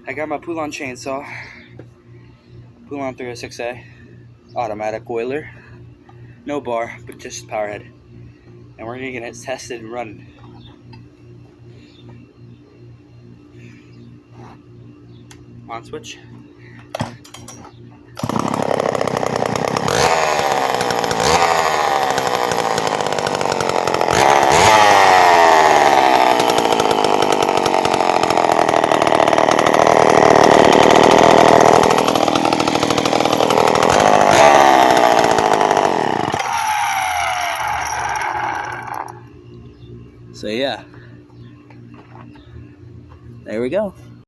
I got my poulan chainsaw, poulan 306A, automatic oiler, no bar, but just power head. And we're gonna get it tested and running. On switch. So yeah, there we go.